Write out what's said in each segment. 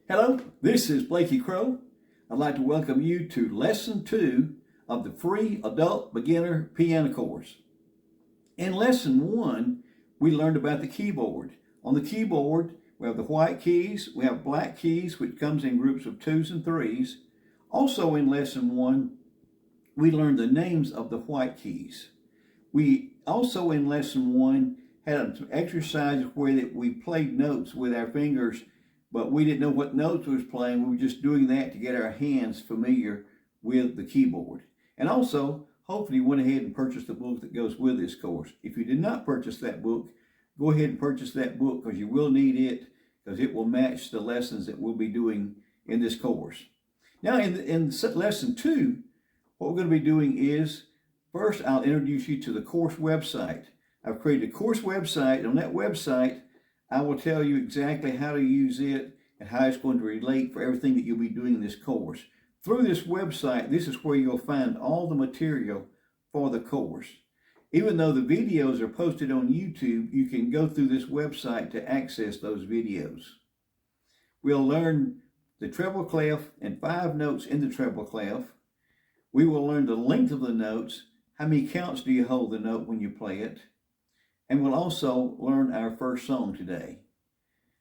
Hello, this is Blakey Crowe. I'd like to welcome you to Lesson 2 of the free Adult Beginner Piano course. In Lesson 1, we learned about the keyboard. On the keyboard, we have the white keys, we have black keys, which comes in groups of 2s and 3s. Also in Lesson 1, we learned the names of the white keys. We also in Lesson 1 had an exercise where we played notes with our fingers, but we didn't know what notes we was playing. We were just doing that to get our hands familiar with the keyboard. And also, hopefully you went ahead and purchased the book that goes with this course. If you did not purchase that book, go ahead and purchase that book because you will need it, because it will match the lessons that we'll be doing in this course. Now in Lesson 2, what we're going to be doing is, first I'll introduce you to the course website. I've created a course website. On that website, I will tell you exactly how to use it and how it's going to relate for everything that you'll be doing in this course. Through this website, this is where you'll find all the material for the course. Even though the videos are posted on YouTube, you can go through this website to access those videos. We'll learn the treble clef and 5 notes in the treble clef. We will learn the length of the notes, how many counts do you hold the note when you play it, and we'll also learn our first song today.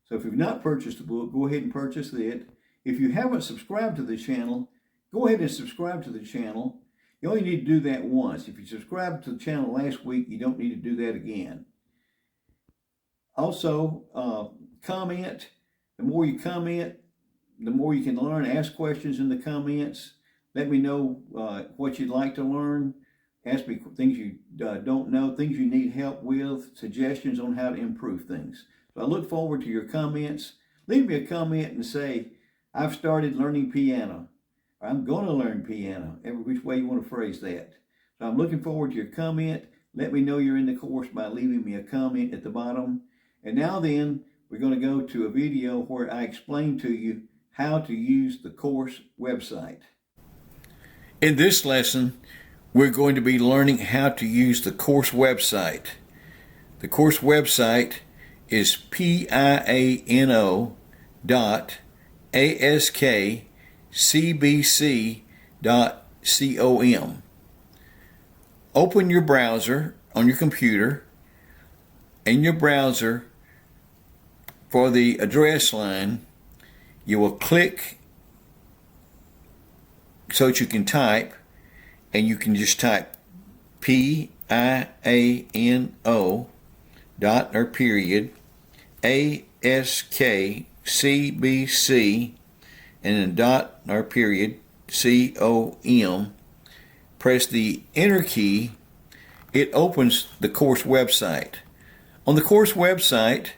So if you've not purchased the book, go ahead and purchase it. If you haven't subscribed to the channel, go ahead and subscribe to the channel. You only need to do that once. If you subscribed to the channel last week, you don't need to do that again. Also, comment. The more you comment, the more you can learn. Ask questions in the comments. Let me know what you'd like to learn. Ask me things you don't know, things you need help with, suggestions on how to improve things. So I look forward to your comments. Leave me a comment and say, I've started learning piano. Or I'm going to learn piano, every which way you want to phrase that. So I'm looking forward to your comment. Let me know you're in the course by leaving me a comment at the bottom. And now then, we're going to go to a video where I explain to you how to use the course website. In this lesson, we're going to be learning how to use the course website. The course website is piano.askcbc.com. Open your browser on your computer. In your browser, for the address line, you will click so that you can type, and you can just type PIANO dot or period ASKCBC and then dot or period COM. Press the enter key. It opens the course website. On the course website,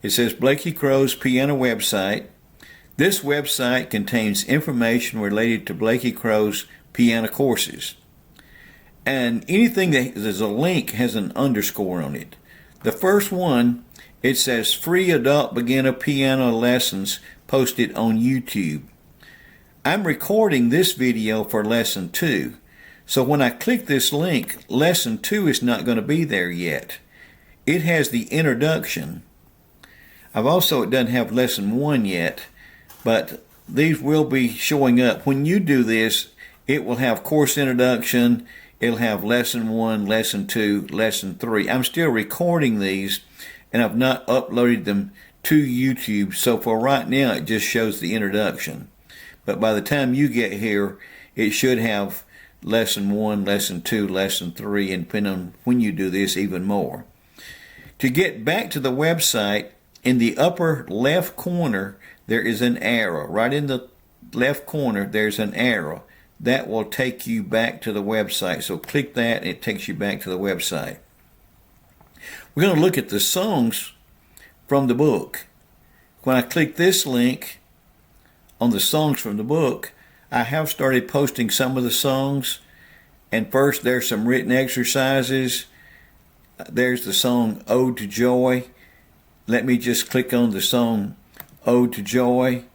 it says Blakey Crowe's piano website. This website contains information related to Blakey Crowe's piano courses. And anything that there's a link has an underscore on it. The first one, it says free adult beginner piano lessons posted on YouTube. I'm recording this video for lesson 2. So when I click this link, lesson 2 is not going to be there yet. It has the introduction. It doesn't have lesson 1 yet, but these will be showing up. When you do this, it will have course introduction. It'll have lesson 1, lesson 2, lesson 3. I'm still recording these, and I've not uploaded them to YouTube. So for right now, it just shows the introduction. But by the time you get here, it should have lesson 1, lesson 2, lesson 3, and depending on when you do this, even more. To get back to the website, in the upper left corner, there is an arrow. Right in the left corner, there's an arrow. That will take you back to the website. So click that and it takes you back to the website. We're going to look at the songs from the book. When I click this link on the songs from the book, I have started posting some of the songs. And first there's some written exercises. There's the song Ode to Joy. Let me just click on the song Ode to Joy.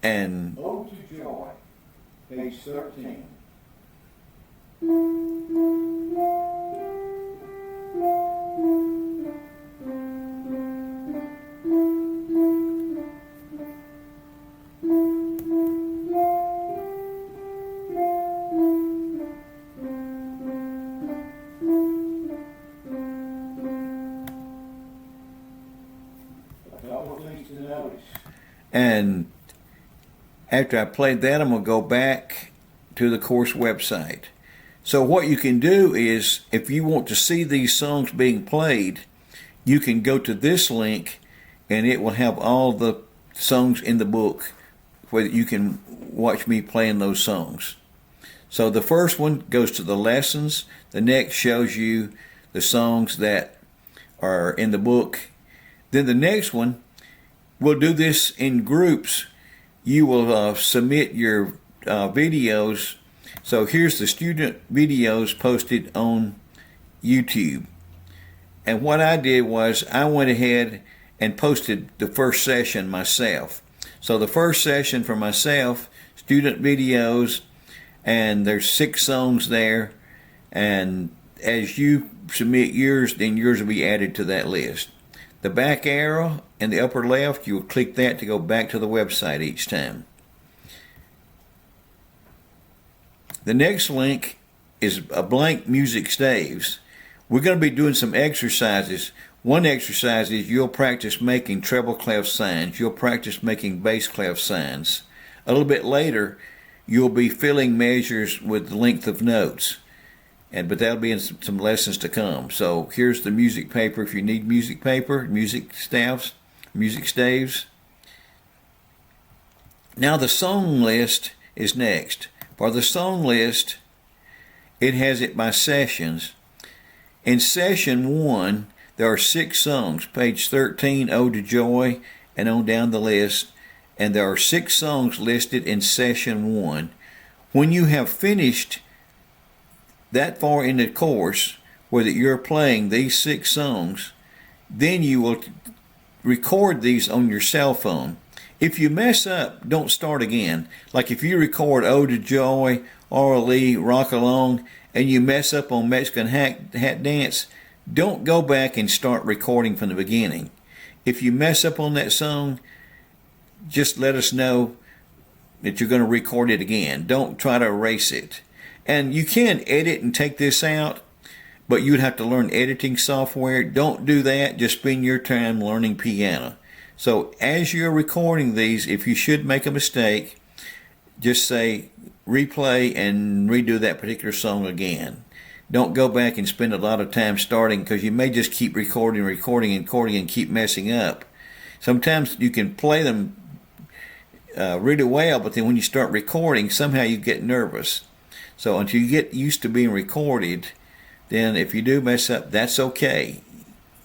And Ode to Joy. Page 13. things to notice. And after I played that, I'm going to go back to the course website. So what you can do is, if you want to see these songs being played, you can go to this link and it will have all the songs in the book where you can watch me playing those songs. So the first one goes to the lessons. The next shows you the songs that are in the book. Then the next one, we'll do this in groups. You will submit your videos. So here's the student videos posted on YouTube. And what I did was I went ahead and posted the first session myself. So the first session for myself, student videos, and there's 6 songs there. And as you submit yours, then yours will be added to that list. The back arrow in the upper left, you'll click that to go back to the website each time. The next link is a blank music staves. We're going to be doing some exercises. One exercise is you'll practice making treble clef signs. You'll practice making bass clef signs. A little bit later, you'll be filling measures with the length of notes. But that'll be in some lessons to come. So here's the music paper if you need music paper, music staves. Now the song list is next. For the song list, it has it by sessions. In session 1, there are 6 songs, page 13, Ode to Joy, and on down the list. And there are 6 songs listed in session 1. When you have finished that far in the course where that you're playing these 6 songs, then you will record these on your cell phone. If you mess up, don't start again. Like if you record Ode to Joy, R.L.E., Rock Along, and you mess up on Mexican Hat Dance, don't go back and start recording from the beginning. If you mess up on that song, just let us know that you're going to record it again. Don't try to erase it. And you can edit and take this out, but you'd have to learn editing software. Don't do that. Just spend your time learning piano. So as you're recording these, if you should make a mistake, just say replay and redo that particular song again. Don't go back and spend a lot of time starting, because you may just keep recording and keep messing up. Sometimes you can play them really well, but then when you start recording, somehow you get nervous. So until you get used to being recorded, then if you do mess up, that's okay.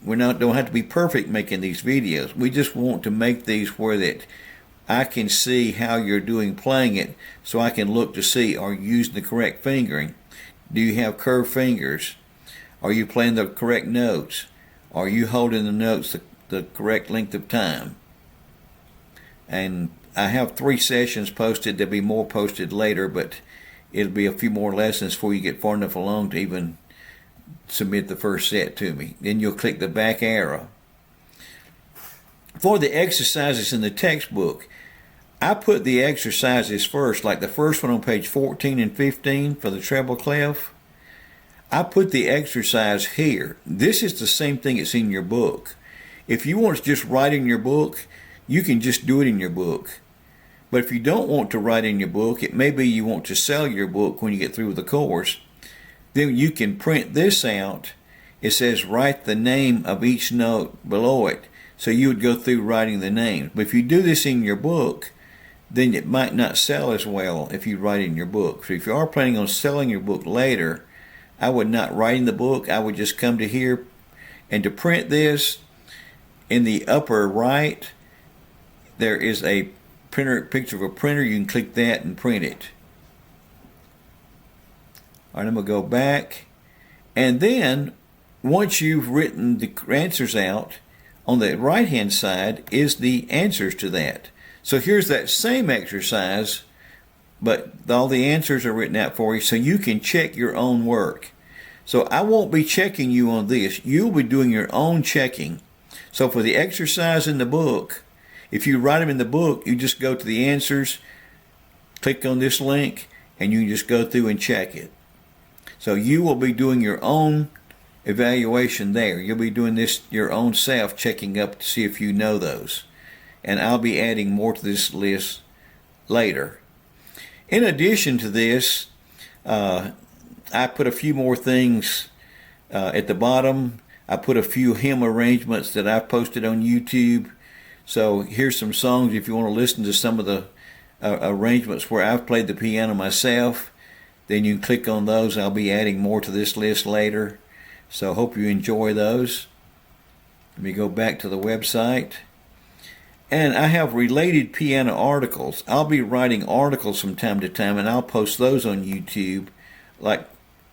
Don't have to be perfect making these videos. We just want to make these where that I can see how you're doing playing it, so I can look to see, are you using the correct fingering? Do you have curved fingers? Are you playing the correct notes? Are you holding the notes the correct length of time? And I have 3 sessions posted. There'll be more posted later, but it'll be a few more lessons before you get far enough along to even submit the first set to me. Then you'll click the back arrow. For the exercises in the textbook, I put the exercises first, like the first one on page 14 and 15 for the treble clef. I put the exercise here. This is the same thing that's in your book. If you want to just write in your book, you can just do it in your book. But if you don't want to write in your book, it may be you want to sell your book when you get through with the course, then you can print this out. It says write the name of each note below it. So you would go through writing the names. But if you do this in your book, then it might not sell as well if you write in your book. So if you are planning on selling your book later, I would not write in the book. I would just come to here, and to print this, in the upper right, there is a picture of a printer. You can click that and print it. All right, I'm going to go back. And then, once you've written the answers out, on the right-hand side is the answers to that. So here's that same exercise, but all the answers are written out for you, so you can check your own work. So I won't be checking you on this. You'll be doing your own checking. So for the exercise in the book, if you write them in the book, you just go to the answers, click on this link, and you can just go through and check it. So you will be doing your own evaluation there. You'll be doing this your own self, checking up to see if you know those. and I'll be adding more to this list later. In addition to this, I put a few more things at the bottom. I put a few hymn arrangements that I've posted on YouTube. So here's some songs if you want to listen to some of the arrangements where I've played the piano myself. Then you can click on those. I'll be adding more to this list later. So hope you enjoy those. Let me go back to the website. And I have related piano articles. I'll be writing articles from time to time, and I'll post those on YouTube. Like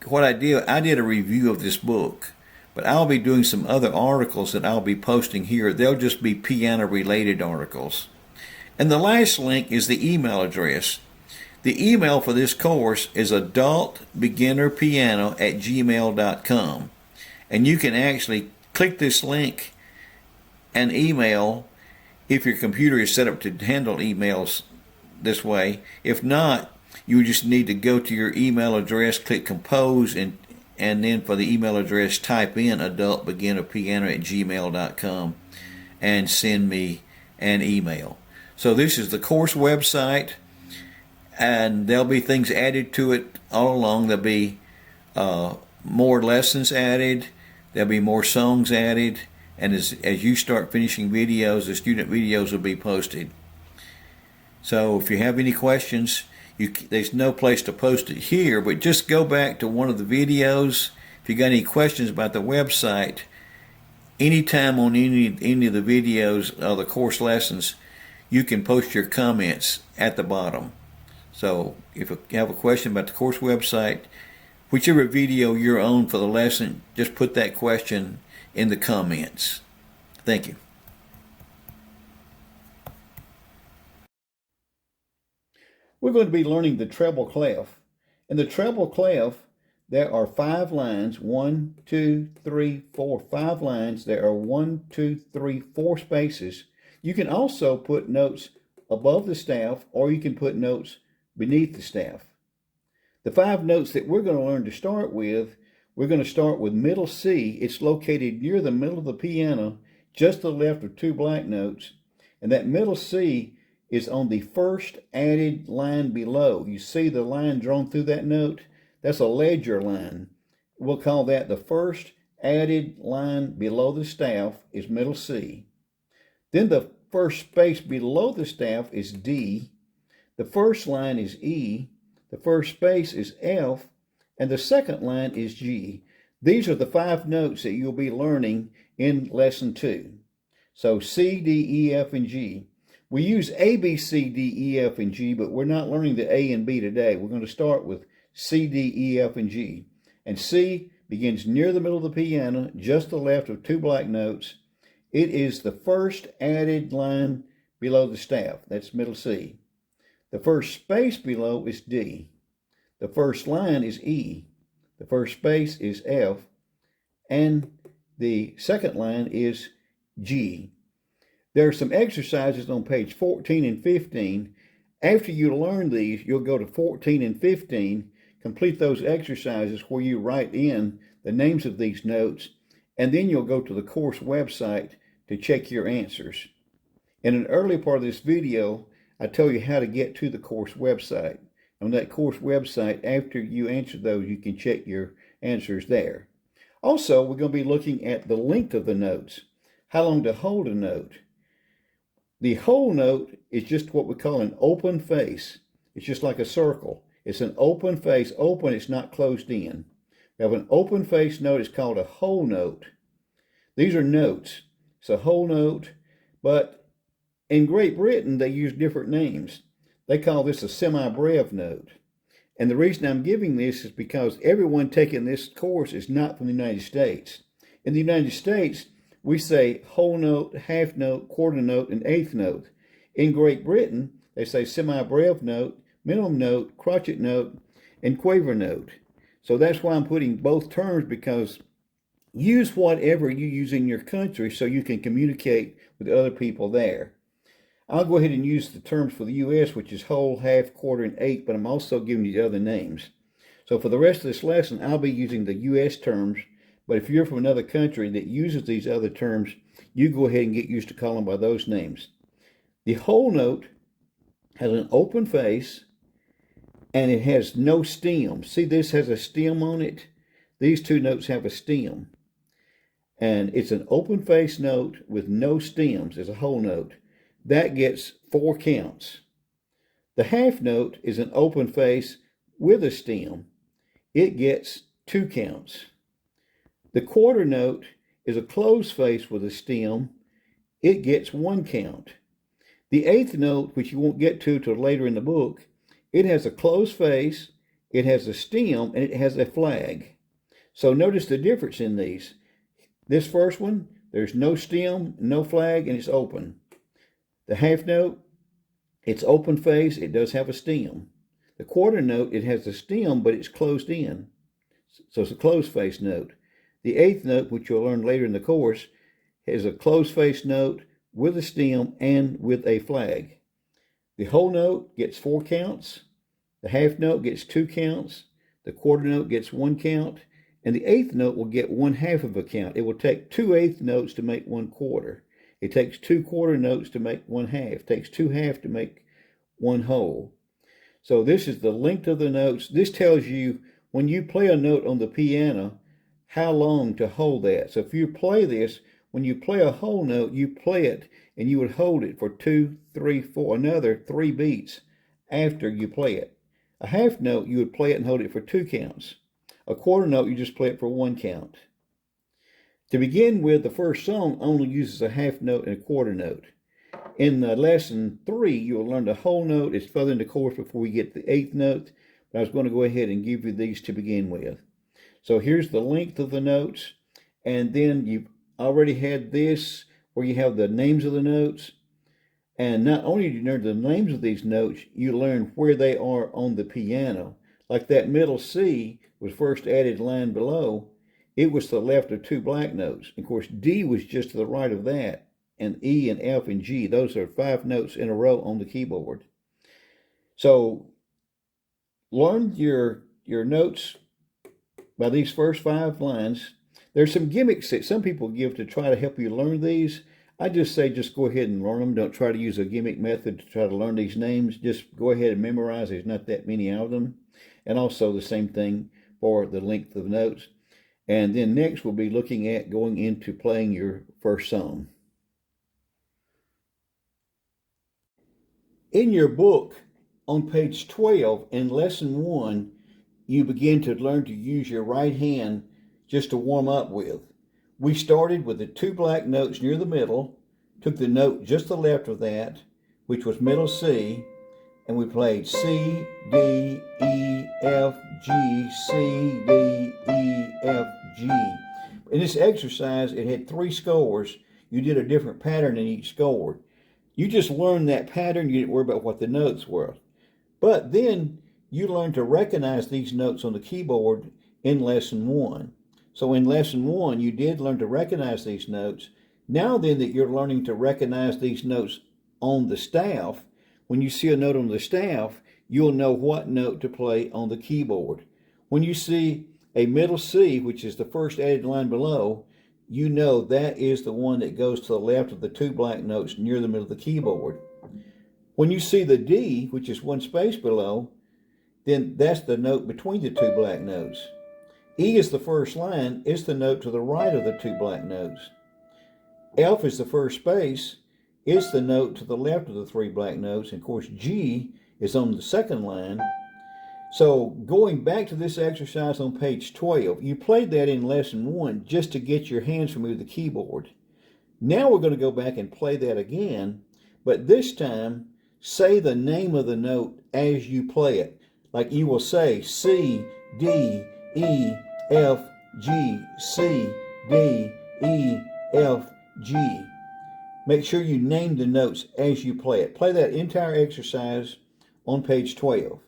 what I did a review of this book, but I'll be doing some other articles that I'll be posting here. They'll just be piano-related articles. And the last link is the email address. The email for this course is adultbeginnerpiano@gmail.com. And you can actually click this link and email if your computer is set up to handle emails this way. If not, you just need to go to your email address, click compose, and then for the email address, type in adultbeginnerpiano@gmail.com and send me an email. So this is the course website, and there'll be things added to it all along. There'll be more lessons added. There'll be more songs added. And as you start finishing videos, the student videos will be posted. So if you have any questions, there's no place to post it here, but just go back to one of the videos. If you got any questions about the website, anytime on any of the videos or the course lessons, you can post your comments at the bottom. So if you have a question about the course website, whichever video you're on for the lesson, just put that question in the comments. Thank you. We're going to be learning the treble clef. In the treble clef, there are 5 lines. 1, 2, 3, 4, 5 lines. There are 1, 2, 3, 4 spaces. You can also put notes above the staff, or you can put notes beneath the staff. The 5 notes that we're going to learn to start with, we're going to start with middle C. It's located near the middle of the piano, just to the left of 2 black notes. And that middle C is on the first added line below. You see the line drawn through that note? That's a ledger line. We'll call that the first added line below the staff is middle C. Then the first space below the staff is D. The first line is E. The first space is F. And the second line is G. These are the 5 notes that you'll be learning in lesson 2. So C, D, E, F, and G. We use A, B, C, D, E, F, and G, but we're not learning the A and B today. We're going to start with C, D, E, F, and G. And C begins near the middle of the piano, just to the left of 2 black notes. It is the first added line below the staff. That's middle C. The first space below is D. The first line is E. The first space is F. And the second line is G. There are some exercises on page 14 and 15. After you learn these, you'll go to 14 and 15, complete those exercises where you write in the names of these notes, and then you'll go to the course website to check your answers. In an early part of this video, I tell you how to get to the course website. On that course website, after you answer those, you can check your answers there. Also, we're going to be looking at the length of the notes, how long to hold a note. The whole note is just what we call an open face. It's just like a circle. It's an open face. Open, it's not closed in. We have an open face note. It's called a whole note. These are notes. It's a whole note, but in Great Britain, they use different names. They call this a semi-breve note. And the reason I'm giving this is because everyone taking this course is not from the United States. In the United States, we say whole note, half note, quarter note, and eighth note. In Great Britain, they say semi-breve note, minimum note, crotchet note, and quaver note. So that's why I'm putting both terms, because use whatever you use in your country so you can communicate with other people there. I'll go ahead and use the terms for the U.S., which is whole, half, quarter, and eighth, but I'm also giving you the other names. So for the rest of this lesson, I'll be using the U.S. terms, but if you're from another country that uses these other terms, you go ahead and get used to calling by those names. The whole note has an open face and it has no stem. See, this has a stem on it. These two notes have a stem. And it's an open face note with no stems. It's a whole note. That gets 4 counts. The half note is an open face with a stem. It gets 2 counts. The quarter note is a closed face with a stem. It gets 1 count. The eighth note, which you won't get to till later in the book, it has a closed face, it has a stem, and it has a flag. So notice the difference in these. This first one, there's no stem, no flag, and it's open. The half note, it's open face, it does have a stem. The quarter note, it has a stem, but it's closed in. So it's a closed face note. The eighth note, which you'll learn later in the course, is a closed face note with a stem and with a flag. The whole note gets 4 counts. The half note gets 2 counts. The quarter note gets 1 count. And the eighth note will get 1/2 of a count. It will take 2 eighth notes to make 1 quarter. It takes 2 quarter notes to make 1/2. It takes 2 half to make 1 whole. So this is the length of the notes. This tells you when you play a note on the piano, how long to hold that. So if you play this, when you play a whole note, you play it and you would hold it for 2, 3, 4, another 3 beats after you play it. A half note, you would play it and hold it for 2 counts. A quarter note, you just play it for 1 count. To begin with, the first song only uses a half note and a quarter note. In lesson 3, you'll learn the whole note. It's further in the course before we get the eighth note. But I was going to go ahead and give you these to begin with. So here's the length of the notes. And then you've already had this where you have the names of the notes. And not only do you learn the names of these notes, you learn where they are on the piano. Like that middle C was first added line below. It was to the left of 2 black notes. Of course, D was just to the right of that. And E and F and G, those are 5 notes in a row on the keyboard. So learn your notes by these first 5 lines. There's some gimmicks that some people give to try to help you learn these. I just say just go ahead and learn them. Don't try to use a gimmick method to try to learn these names. Just go ahead and memorize. There's not that many of them. And also the same thing for the length of notes. And then next we'll be looking at going into playing your first song. In your book, on page 12, in lesson 1, you begin to learn to use your right hand just to warm up with. We started with the 2 black notes near the middle, took the note just to the left of that, which was middle C, and we played C, D, E, F, G, C, D, E, F, G. In this exercise, it had 3 scores. You did a different pattern in each score. You just learned that pattern. You didn't worry about what the notes were. But then you learned to recognize these notes on the keyboard in lesson 1. So in lesson 1, you did learn to recognize these notes. Now then that you're learning to recognize these notes on the staff, when you see a note on the staff, you'll know what note to play on the keyboard. When you see a middle C, which is the first added line below, you know that is the one that goes to the left of the 2 black notes near the middle of the keyboard. When you see the D, which is 1 space below, then that's the note between the 2 black notes. E is the first line. It's the note to the right of the 2 black notes. F is the first space. It's the note to the left of the 3 black notes. And of course, G is on the second line. So going back to this exercise on page 12, you played that in lesson 1 just to get your hands familiar with the keyboard. Now we're going to go back and play that again, but this time say the name of the note as you play it. Like you will say C, D, E, F, G, C, D, E, F, G. Make sure you name the notes as you play it. Play that entire exercise on page 12.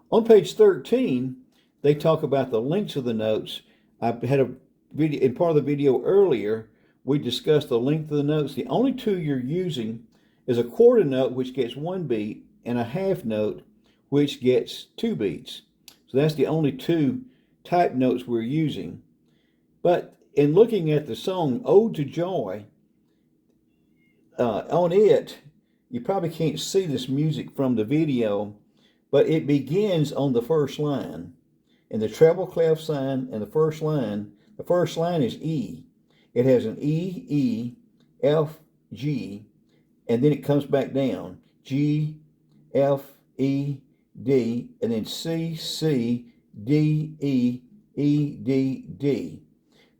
On page 13, they talk about the lengths of the notes. I had a video, in part of the video earlier, we discussed the length of the notes. The only 2 you're using is a quarter note, which gets 1 beat, and a half note, which gets 2 beats. So that's the only 2 type notes we're using. But in looking at the song Ode to Joy, on it, you probably can't see this music from the video, but it begins on the first line. And the treble clef sign and the first line is E. It has an E, E, F, G, and then it comes back down. G, F, E, D, and then C, C, D, E, E, D, D.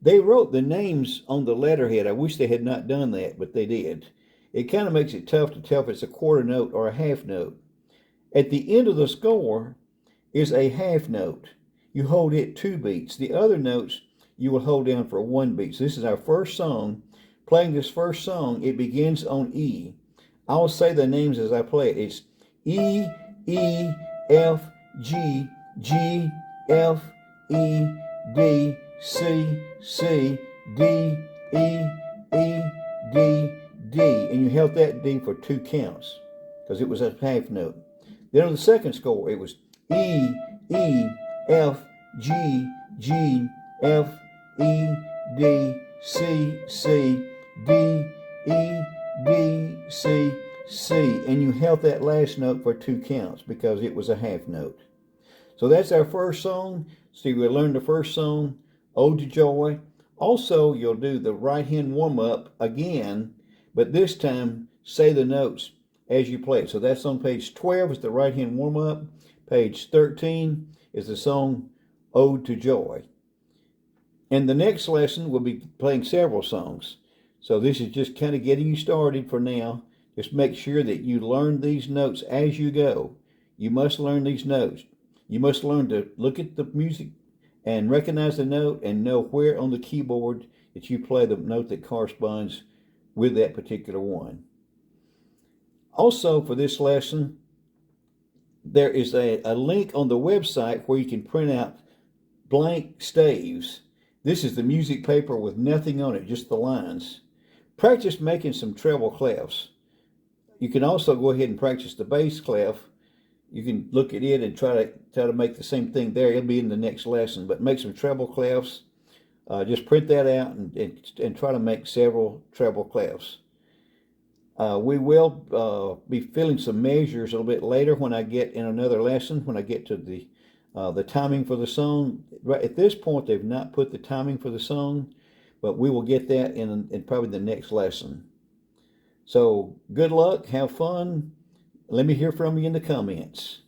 They wrote the names on the letterhead. I wish they had not done that, but they did. It kind of makes it tough to tell if it's a quarter note or a half note. At the end of the score is a half note. You hold it 2 beats. The other notes you will hold down for 1 beat. So this is our first song. Playing this first song, it begins on E. I'll say the names as I play it. It's E, E, F, G, G, F, E, D, C, C, D, E, E, D, D. And you held that D for 2 counts because it was a half note. Then on the second score, it was E, E, F, G, G, F, E, D, C, C, D, E, D, C, C. And you held that last note for 2 counts because it was a half note. So that's our first song. So you will learn the first song, Ode to Joy. Also, you'll do the right hand warm-up again, but this time say the notes as you play it. So that's on page 12 is the right hand warm-up. Page 13 is the song Ode to Joy. And the next lesson we'll be playing several songs. So this is just kind of getting you started for now. Just make sure that you learn these notes as you go. You must learn these notes. You must learn to look at the music and recognize the note and know where on the keyboard that you play the note that corresponds with that particular one. Also, for this lesson, there is a link on the website where you can print out blank staves. This is the music paper with nothing on it, just the lines. Practice making some treble clefs. You can also go ahead and practice the bass clef. You can look at it and try to make the same thing there. It'll be in the next lesson. But make some treble clefs. Just print that out and try to make several treble clefs. We will be filling some measures a little bit later when I get in another lesson, when I get to the timing for the song. Right at this point, they've not put the timing for the song, but we will get that in probably the next lesson. So good luck, have fun. Let me hear from you in the comments.